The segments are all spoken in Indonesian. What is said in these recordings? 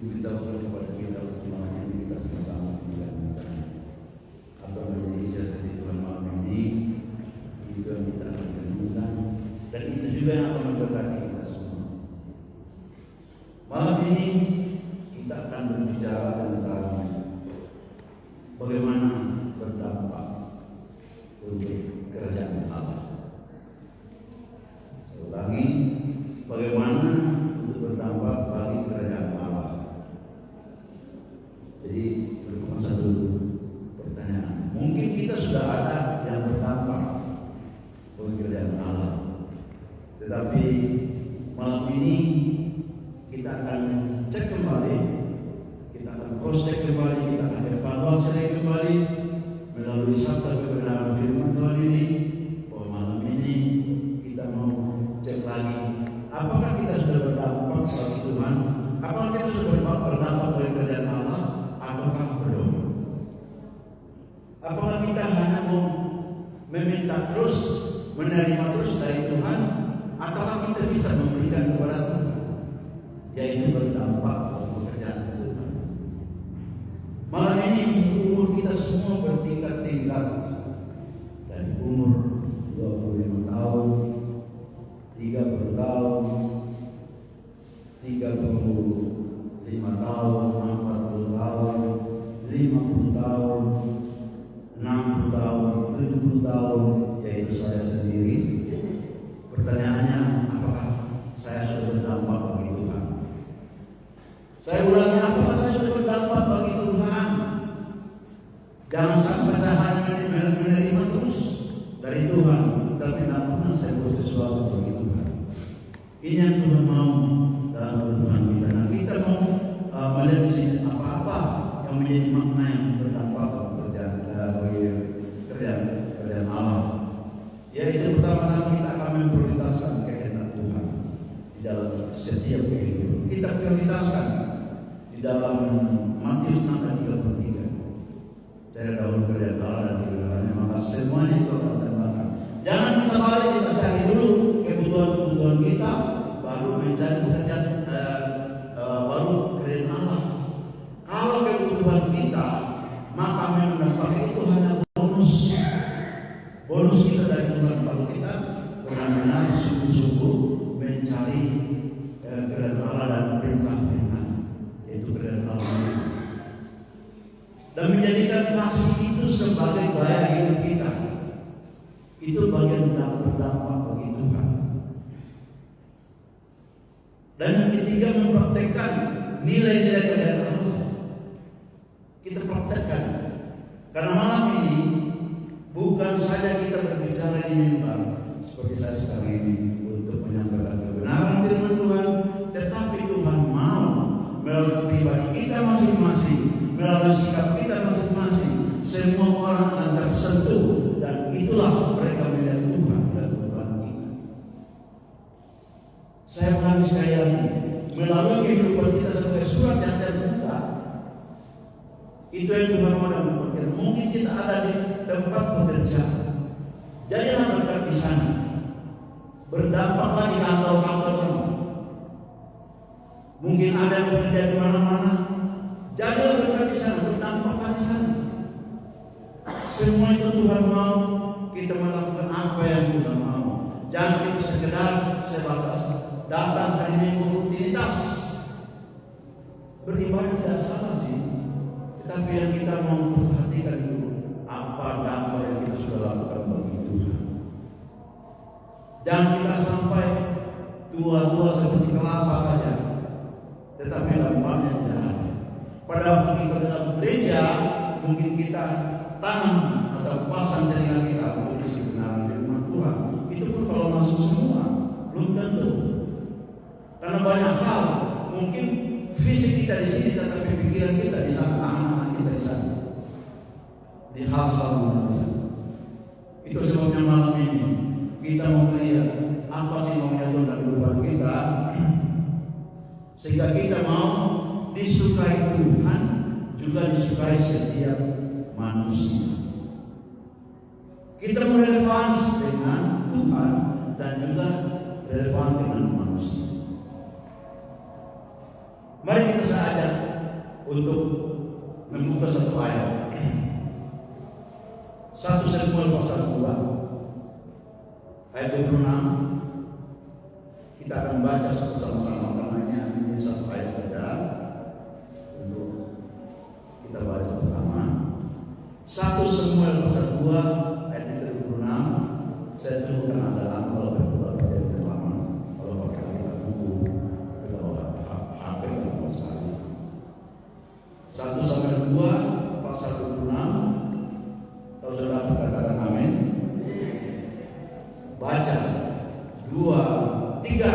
diberitahukan kepada kita untuk melayani kita sama-sama menjalankan apa menjadi syarat Tuhan malam ini. Itu yang kita akan renungkan dan itu juga yang akan memberkati kita semua. Malam ini kita akan berbicara tentang bagaimana berdampak untuk kerajaan Allah. Saya ulangi, bagaimana untuk berdampak bagi kerajaan Allah. Jadi merupakan satu pertanyaan. Mungkin kita sudah ada yang berdampak bagi kerajaan Allah, tetapi malam ini kita akan cek kembali, kita akan cross check kembali, kita akan evaluasi kembali melalui sabda kebenaran firman Tuhan ini. Bahwa malam ini kita mau cek lagi, apakah kita sudah berdampak bagi Tuhan, apakah kita sudah berdampak bagi kerajaan Allah, ataukah belum? Apakah kita hanya mau meminta terus, menerima terus dari Tuhan, ataukah kita bisa memberikan kepada Tuhan, yaitu berdampak bagi pekerjaan Tuhan. Malam ini umur kita semua bertingkat-tingkat, dari umur 25 tahun, 30 tahun, 35 tahun, 40 tahun, 50 tahun, 60 tahun, 70 tahun, yaitu saya sendiri. Pertanyaannya, apakah saya sudah berdampak bagi Tuhan? Saya ulangi, apakah saya sudah berdampak bagi Tuhan? Jangan sampai saya hanya menerima terus dari Tuhan, tapi tidak pernah saya buat sesuatu bagi Tuhan. Ini yang Tuhan mau dalam kehidupan kita. Nah, kita mau melihat di sini apa-apa yang menjadi makna yang berdampak bagi kerjaan Allah. Yaitu pertama-tama kita akan memprioritaskan kehendak Tuhan di dalam setiap kehidupan. Kita prioritaskan di dalam Matius 6:33. Dari dahulu kerjaan Allah dan kebenarannya, maka semuanya itu akan ditambahkan. Jangan kita balik, kita cari dulu kebutuhan kita, baru mencari pekerjaan, baru kerjaan Allah. Kalau kebutuhan kita, maka memang itu hanya bonus kita dari Tuhan. Kalau kita benar-benar sungguh-sungguh mencari kerajaan Allah dan perintah-perintah, yaitu kerajaan Allah, dan menjadikan kasih itu sebagai gaya hidup kita. Itu bagian berdampak bagi Tuhan. Dan yang ketiga, mempraktekkan nilai-nilai kerajaan Allah. Kita praktekkan. Karena malam ini bukan saja kita berbicara di mimbar seperti saya sekarang ini untuk menyampaikan kebenaran firman Tuhan, tetapi Tuhan mau melalui pribadi kita masing-masing, melalui sikap kita masing-masing, semua orang akan tersentuh, dan itulah mereka melihat Tuhan dan Tuhan kita. Saya ulangi sekali lagi, melalui kehidupan kita sebagai surat yang terbuka, itu yang Tuhan mau dalam pekerjaan. Mungkin kita ada di tempat pekerjaan, jadilah berkat di sana, berdampaklah di kantor-kantor sana. Mungkin ada yang bekerja di mana-mana, jadilah berkat di sana, berdampaklah di sana. Semua itu Tuhan mau kita melakukan apa yang Tuhan mau. Jangan kita sekedar sebatas datang hari Minggu rutinitas. Beribadah tidak salah sih, tetapi yang kita mau perhatikan dulu apa dampak yang kita sudah lakukan bagi Tuhan. Jangan kita sampai tua-tua seperti kelapa saja, tetapi dampaknya tidak ada. Pada waktu kita dalam gereja, mungkin kita tanam atau pasang telinga kita untuk isi kebenaran firman Tuhan. Itu pun kalau masuk semua, belum tentu. Karena banyak hal, mungkin fisik kita di sini, tetapi pikiran kita di sana, anak-anak kita di sana, di hal-hal yang di sana. Itu sebabnya malam ini kita mau melihat apa sih maunya Tuhan dalam kehidupan kita, sehingga kita mau disukai Tuhan, juga disukai setiap manusia. Kita relevan dengan Tuhan dan juga relevan dengan manusia. Mari kita saja untuk membuka satu ayat. 1 Samuel pasal 2 ayat 26. Kita akan baca sama-sama karena ini satu ayat saja untuk kita baca pertama. 1 Samuel pasal 2 ayat 26. Saya tunjukkan adalah kalau berbuat pada pertama, kalau pakai kita buku, kalau HP kalau sekali. 1 Samuel 2 pasal 26. Kalau sudah berkata amin, baca 2, 3.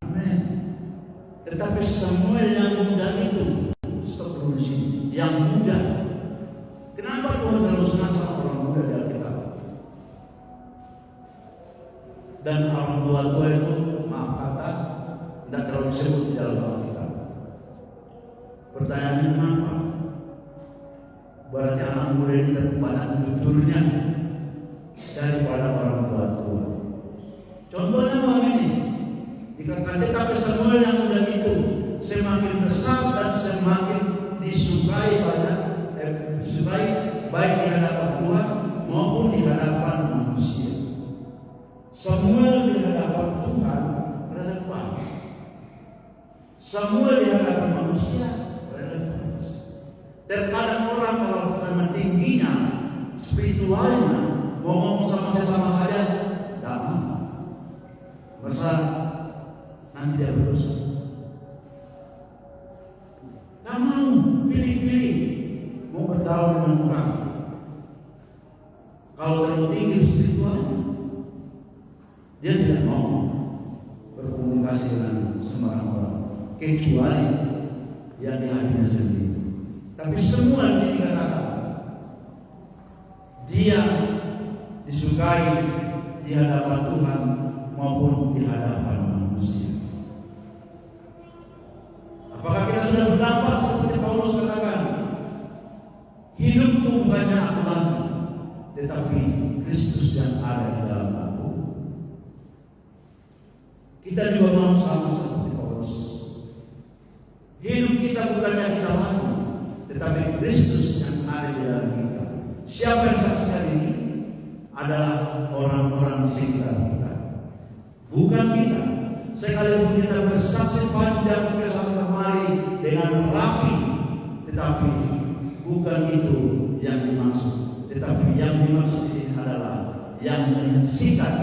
Amin. Tetapi Samuel yang muda itu, stop dulu di sini. Yang muda. Kenapa Tuhan terlalu senang sama orang muda di Alkitab? Dan orang tua itu, maaf kata, tidak terlalu disebut di dalam Alkitab. Pertanyaannya kenapa? Berarti anak muda ini lebih banyak jujurnya daripada orang tua. Contohnya begini, dikatakan tetapi Samuel yang muda itu semakin besar dan semakin disukai baik di hadapan Tuhan maupun di hadapan manusia. Samuel di hadapan Tuhan relevan. Samuel di hadapan manusia relevan. Terkadang orang kalau karena tingginya spiritualnya ngomong sama saja tidak mau. Merasa nanti dia berdosa. Tidak mau pilih-pilih mau bergaul dengan orang. Kalau terlalu tinggi spiritualnya, dia tidak mau berkomunikasi dengan sembarang orang, kecuali yang di hatinya sendiri. Tapi semua yang dikatakan dia disukai di hadapan Tuhan maupun di hadapan manusia. Apakah kita sudah berdampak seperti Paulus katakan, hidupku bukannya aku lagi, tetapi Kristus yang ada di dalam aku. Kita juga mau sama seperti Paulus. Hidup kita bukannya kita lagi, tetapi Kristus yang ada di dalam kita. Siapa yang saksikan ini? Adalah orang-orang di sekitar kita, bukan kita. Sekalipun kita bersaksi panjang ke sana kemari dengan rapi, tetapi bukan itu yang dimaksud. Tetapi yang dimaksud di sini adalah yang menyaksikan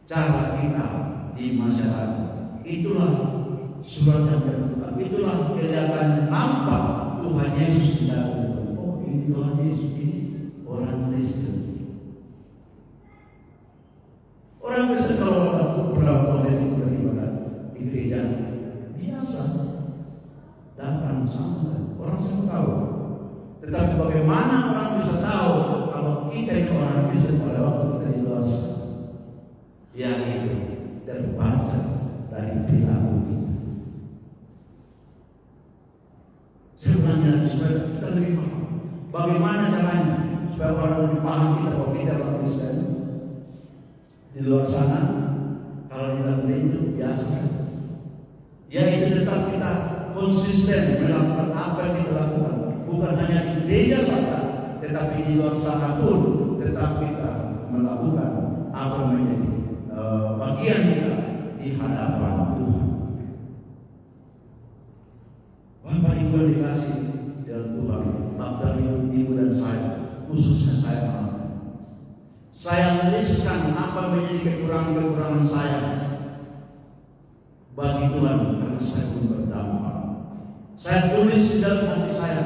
cara kita di masyarakat. Itulah surat yang kedua. Itulah kelihatan nampak Tuhan Yesus di dalam. Oh, ini Tuhan Yesus, ini orang Kristen. Orang Kristen kalau waktu berlaku itu beribadah di gereja biasa, datang sama orang semua tahu. Tetapi bagaimana orang bisa tahu kalau kita itu orang Kristen pada waktu kita di luar sana? Ya itu terbaca dari perilaku kita. Sebenarnya supaya kita lebih paham bagaimana caranya supaya orang lebih paham kita bahwa kita orang Kristen di luar sana. Kalau di dalam gereja itu biasa saja. Yaitu tetap kita konsisten melakukan apa yang kita lakukan, bukan hanya di gereja saja, tetapi di luar sana pun tetap kita melakukan apa yang menjadi bagian kita di hadapan Tuhan. Bapak Ibu yang dikasih dalam Tuhan, Bapak Ibu dan saya, khususnya saya menuliskan apa menjadi kekurangan-kekurangan saya bagi Tuhan karena saya pun berdampak. Saya tulis di dalam hati saya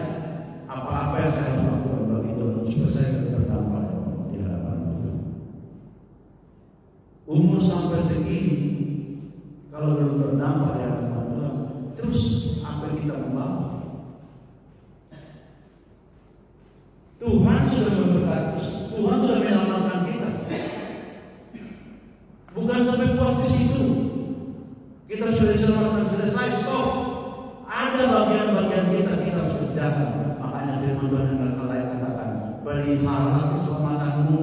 apa-apa yang saya lakukan bagi Tuhan supaya saya berdampak di hadapan Tuhan. Umur sampai segini, kalau belum berdampak di hadapan Tuhan, terus apa yang kita membawa? Tuhan sudah memberkati, Tuhan sudah menyelamatkan kita. Bukan sampai puas di situ. Kita sudah diselamatkan selesai, stop. Ada bagian-bagian kita harus kerjakan. Makanya pelihara keselamatanmu,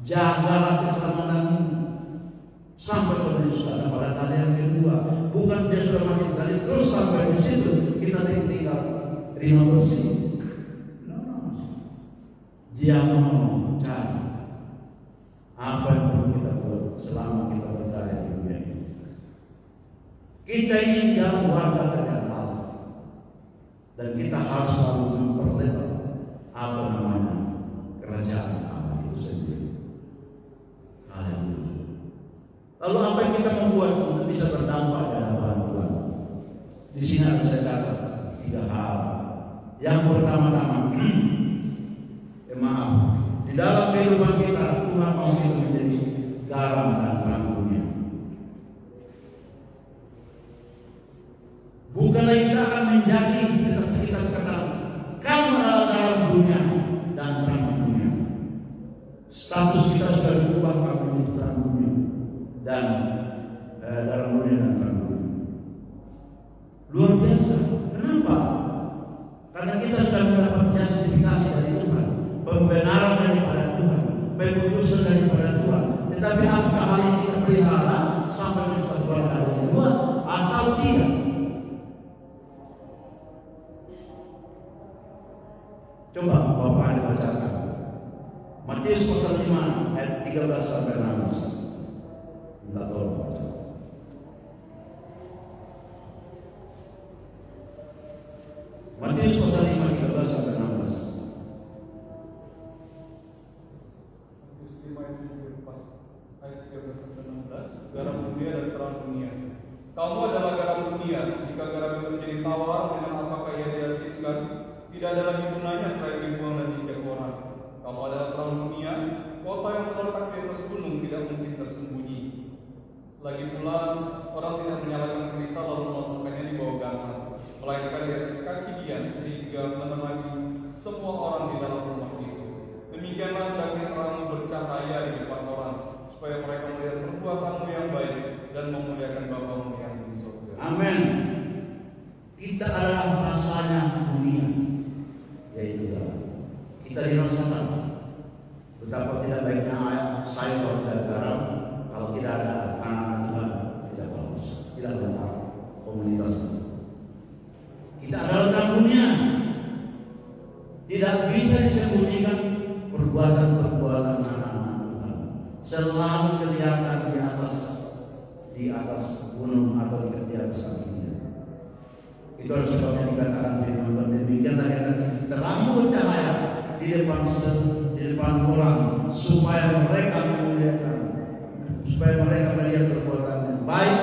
jagalah keselamatanmu sampai kepada Yesus datang pada kali yang kedua. Bukan dia sudah mati tadi terus sampai di situ kita tinggal terima bersih. Dia mau cari apa yang perlu kita buat selama kita berada di dunia ini. Kita ini dalam warga kerajaan Allah, dan kita harus selalu memperlebar apa namanya kerajaan Allah itu sendiri. Haleluya. Lalu apa yang kita membuat untuk bisa berdampak di hadapan Tuhan? Di sini ada saya catat 3 hal. Yang pertama-tama, maaf, di dalam kehidupan kita Tuhan mau kita menjadi garam dan terang dunia. Bukanlah kita akan menjadi, tetapi kita terkenal kamu adalah garam dunia dan terang dunia. Status kita sudah berubah, kamu menjadi terang dunia dan garam dunia dan terang dunia. Luar biasa. Kenapa? Karena kita sudah mendapat justifikasi dari Tuhan, pembenaran daripada Tuhan, pengutusan daripada Tuhan. Tetapi apakah hal ini kita pelihara sampai ke suatu kali yang kedua atau tidak? Coba Bapak Anda bacakan Matius pasal 5 ayat 13 sampai 16. Minta tolong baca. Matius pasal 5 13 sampai 16. Garam dunia dan terang dunia. Kamu adalah garam dunia. Jika garam itu menjadi tawar, dengan apakah ia dihasilkan? Tidak ada lagi gunanya selain dibuang dan diinjak orang. Kamu adalah terang dunia. Kota yang terletak di atas gunung tidak mungkin tersembunyi. Lagi pula, orang tidak menyalakan cerita lalu meletakkannya di bawah gantung, melainkan di atas kaki dian sehingga menerangi semua orang di dalam rumah itu. Demikianlah hendaknya terangmu bercahaya di depan orang, supaya mereka melihat perbuatanmu yang baik dan memuliakan Bapamu yang di surga. Amin. Kita adalah rasanya dunia, yaitu kita dirasakan betapa tidak baiknya sayur kalau tidak garam, kalau tidak ada anak-anak Tuhan tidak bagus, tidak lengkap komunitas. Kita adalah terang dunia, tidak bisa disembunyikan perbuatan-perbuatan anak-anak Tuhan. Selalu kelihatan di atas gunung atau di atas kakinya. Itu adalah sebabnya dikatakan firman Tuhan, demikianlah yang terangmu bercahaya di depan orang, supaya mereka melihat perbuatan yang baik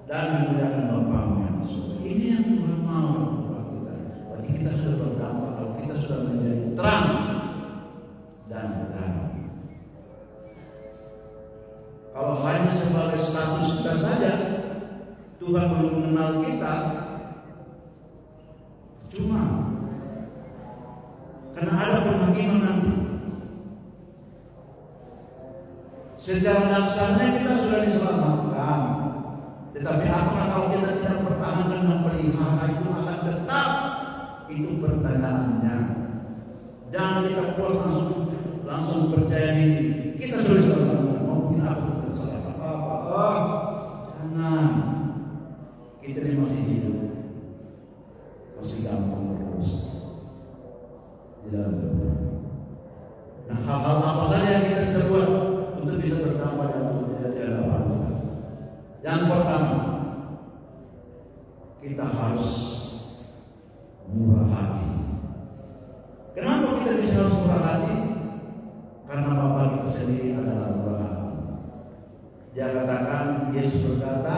dan memuliakan Bapamu yang di surga. Ini yang Tuhan mau buat kita. Berarti kita sudah berdampak kalau kita sudah menjadi terang dan terang. Kalau hanya sebagai status kita saja, Tuhan belum mengenal kita, cuma karena ada penghakiman nanti. Secara dasarnya kita sudah diselamatkan, tetapi apakah kalau kita tidak pertahankan dan pelihara itu akan tetap? Itu pertanyaannya. Jangan kita puas langsung percaya diri kita sudah diselamatkan. Mungkin aku tidak salah apa-apa. Jangan. Kita ini masih hidup, masih gampang terus di dalam hidup. Nah, hal-hal apa saja yang kita bisa buat untuk bisa berdampak dan untuk menjadi hadapan Tuhan? Yang pertama, kita harus murah hati. Kenapa kita bisa harus murah hati? Karena Bapa kita sendiri adalah murah hati. Dia katakan, Yesus berkata,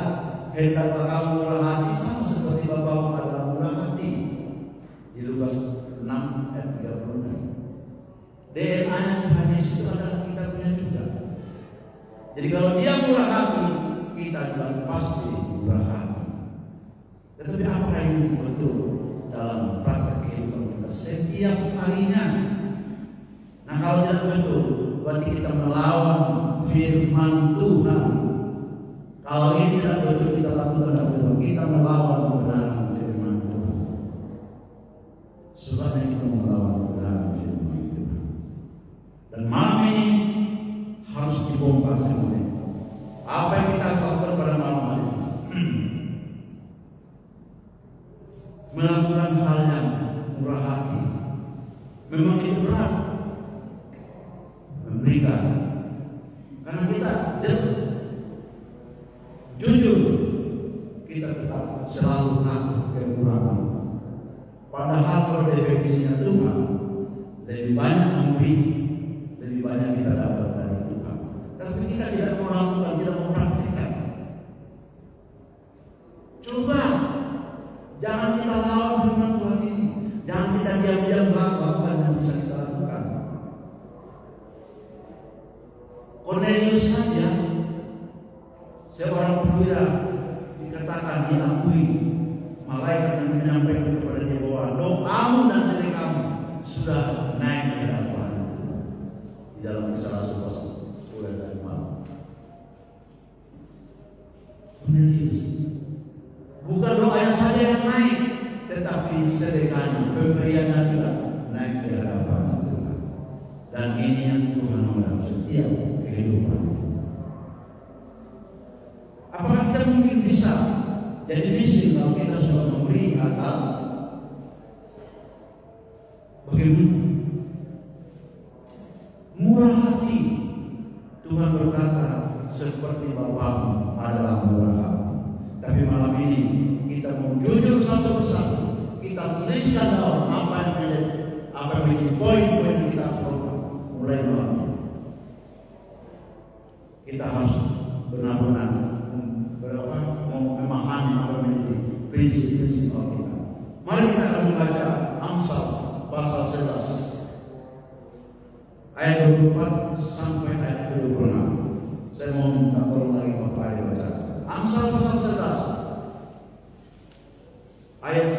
hendaklah kamu murah hati sama seperti Bapamu adalah murah hati. Di Lukas 6 ayat 36. DNA-nya Tuhan Yesus itu adalah kita punya juga. Jadi kalau dia murah hati, kita juga pasti murah hati. Tetapi apakah ini betul dalam praktek kehidupan kita setiap harinya? Nah, kalau tidak betul, berarti kita melawan firman Tuhan. Kalau ini tidak betul kita lakukan, tidak betul, kita melawan kebenaran firman Tuhan. Sebabnya kita melawan hal yang murah hati. Memang itu berat memberikan, karena kita jujur, kita tetap selalu takut kekurangan. Padahal kalau definisinya Tuhan, lebih banyak memberi, lebih banyak kita dapat dari Tuhan. Tapi kita tidak mau lakukan, tidak mau praktikkan. Coba, jangan kita lawan firman Tuhan ini. Jangan kita diam-diam melakukan apa yang bisa kita lakukan. Cornelius saja, seorang perwira, dikatakan diakui malaikat yang menyampaikan kepada dia bahwa doamu dan sedekahmu sudah naik ke hadapan di dalam Kisah Rasul pasal 10 ayat 4. Cornelius, bukan doanya saja yang naik, tetapi sedekahnya, pemberiannya juga naik ke hadapan Tuhan. Dan ini yang Tuhan mau dalam setiap kehidupan. Apakah kita mungkin bisa jadi miskin kalau kita sudah memberi atau bagaimana? Murah hati, Tuhan berkata seperti Bapamu adalah murah hati. Tapi malam ini kita mau jujur satu persatu, kita tuliskan dalam apa yang menjadi poin-poin kita mulai malam ini. Kita harus benar-benar memahami apa menjadi prinsip-prinsip kita. Mari kita akan membaca Amsal pasal 11 ayat 24 sampai ayat 26. Saya mau minta tolong lagi Bapak Ibu baca Amsal pasal 11 ayat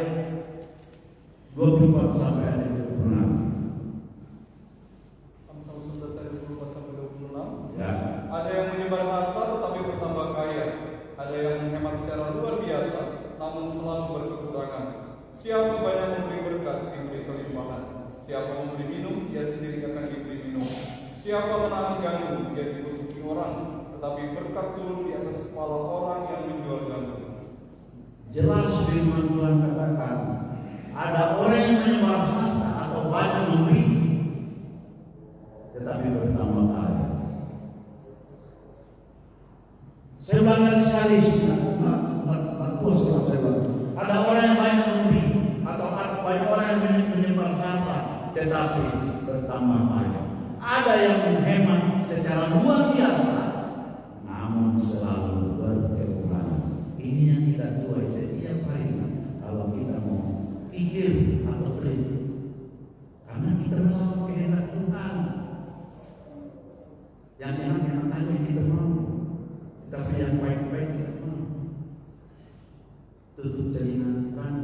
24 sampai ayat 26. Amsal 11 ayat 24 sampai 26. Ya. Ada yang menyebar harta tetapi bertambah kaya. Ada yang menghemat secara luar biasa, namun selalu berkekurangan. Siapa banyak memberi berkat, diberi kelimpahan. Siapa memberi minum, ia sendiri akan diberi minum. Siapa menahan gandum, ia dikutuki orang, tetapi berkat turun di atas kepala orang yang menjual gandum. Jelas firman Tuhan katakan, ada orang yang menyebar harta atau banyak memberi, tetapi bertambah kaya. Saya ulangi sekali, puas kalau saya ulangi. Ada orang yang banyak memberi atau banyak orang yang menyebar harta, tetapi bertambah kaya. Ada yang menghemat secara luar biasa, namun selalu berkekurangan. Ini yang kita tuai setiap hari kalau kita mau pikir atau beri, karena kita melakukan kehendak Tuhan. Yang enak-enak aja kita mau. Tapi yang baik-baik tidak mau. Tutup telinga Tuhan,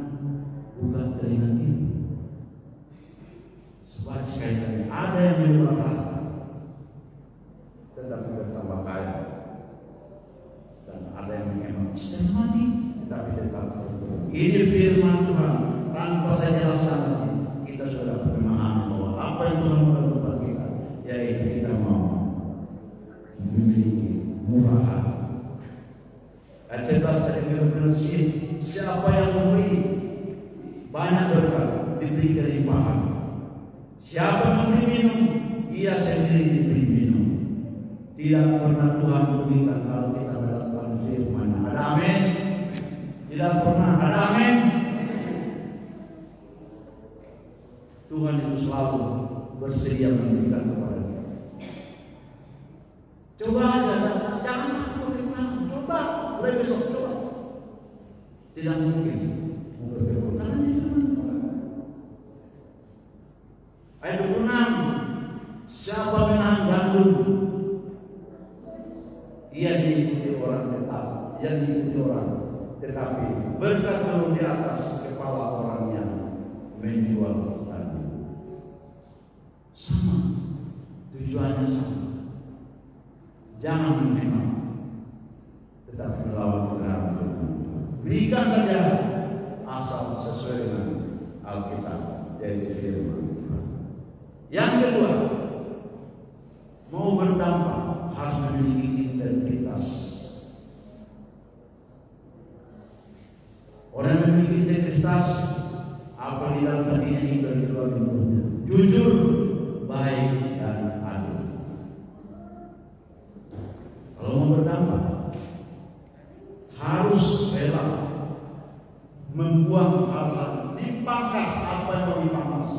buka telinga kita. Sebab sekali lagi ada yang menjual harta, tetapi bertambah kaya, dan ada yang menghemat setengah mati, tetapi tetap berkurang. Ini firman Tuhan. Tanpa saya jelaskan lagi, kita sudah memahami bahwa apa yang Tuhan mau buat kita, yaitu kita mau memiliki murah hati. Ayat 11 tadi benar-benar siapa yang memberi banyak berkat, diberi kelimpahan. Siapa memberi minum, ia sendiri diberi minum. Tidak pernah Tuhan memberikan kalau kita melakukan firman. Ada amin? Tidak pernah. Ada amin? Tuhan itu selalu bersedia memberikan kepada kita. Coba aja, jangan takut firman. Coba, mulai besok coba. Tidak mungkin berkekurangan karena ini firman Tuhan. Ayat 26, siapa menahan gandum, ia diikuti orang tetap, ia diikuti orang, tetapi berkat turun di atas kepala orang yang menjual gandum. Sama, tujuannya sama. Jangan menghemat, tetapi melawan kebenaran Tuhan. Berikan saja asal sesuai dengan Alkitab, yaitu firman Tuhan. Yang kedua, mau berdampak harus memiliki integritas. Orang yang memiliki integritas, apa di dalam hatinya itu dan keluar di mulutnya. Jujur, baik dan adil. Kalau mau berdampak, harus rela membuang hal-hal, dipangkas apa yang mau dipangkas.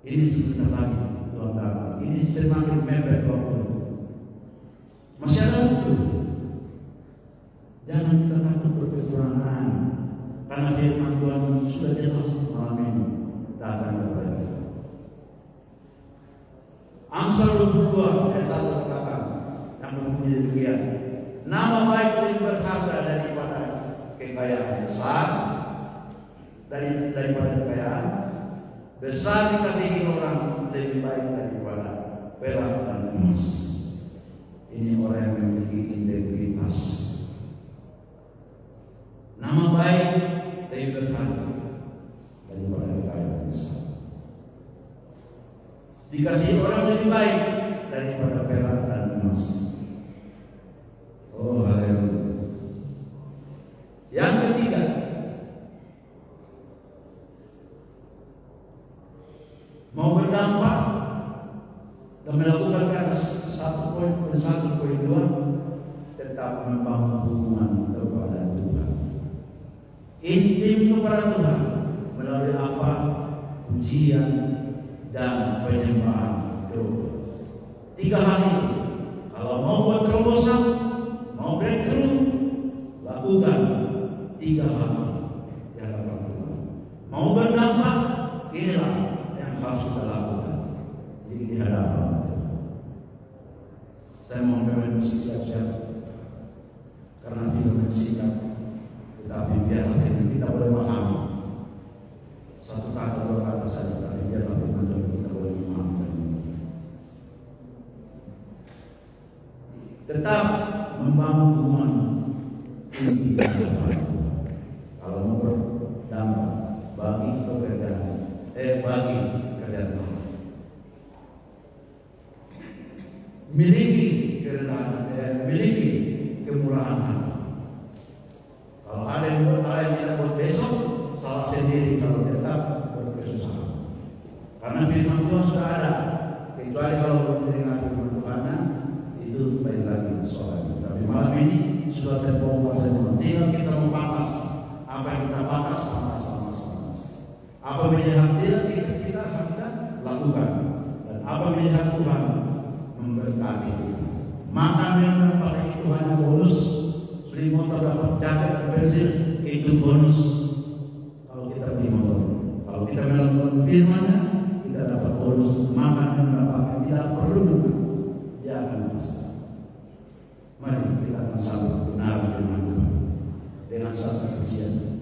Ini sebentar lagi Tuhan datang. Ini semakin mepet waktu. Masih ada waktu. Jangan kita takut berkekurangan, karena firman Tuhan sudah jelas malam ini datang kepada kita. Amsal 22 ayat 1 katakan yang berbunyi demikian. Nama baik lebih berharga daripada kekayaan besar, daripada kekayaan besar dikasihi orang lebih baik daripada perak dan emas. Ini orang yang memiliki integritas. Nama baik lebih berharga daripada kekayaan besar. Dikasihi orang lebih baik daripada perak dan emas. Oh, haleluya. Yang ketiga, mau berdampak dan melakukan ke atas 1.2, tetap membangun hubungan kepada Tuhan. Intim kepada Tuhan melalui apa? Pujian dan penyembahan doa. 3 hal ini. Kalau mau buat terobosan, mau breakthrough, lakukan 3 hal di hadapan Tuhan. Mau berdampak, inilah yang harus kita lakukan di hadapan Tuhan. Saya mau memang musik siap-siap karena tidak bersikap, tetapi biarlah kita boleh pahami 1 kata 2 kata saja, tapi biarlah kita boleh memahamkan. Tetap membangun hubungan ini dengan Tuhan. Kalau mau berdampak bagi pekerjaan, bagi kerjaan Tuhan. Miliki kerendahan, miliki kemurahan hati. Kalau ada yang buat hal yang tidak buat besok, salah sendiri kalau tetap berkesusahan. Karena firman Tuhan sudah ada. Kecuali kalau belum mendengar firman Tuhan, itu baik lagi soalnya. Tapi malam ini sudah terbongkar semua. Tinggal kita memangkas apa yang kita pangkas. Apa menjadi hak kita lakukan. Dan apa menjadi hak Tuhan memberkati kita. Makan minum pakai itu hanya bonus. Beli motor dapat jaket bensin itu bonus. Kalau kita beli motor, kalau kita melakukan firman-Nya, kita dapat bonus. Makan minum pakai tidak perlu dia akan pasti. Mari kita akan sambut benar firman Tuhan dengan satu pujian.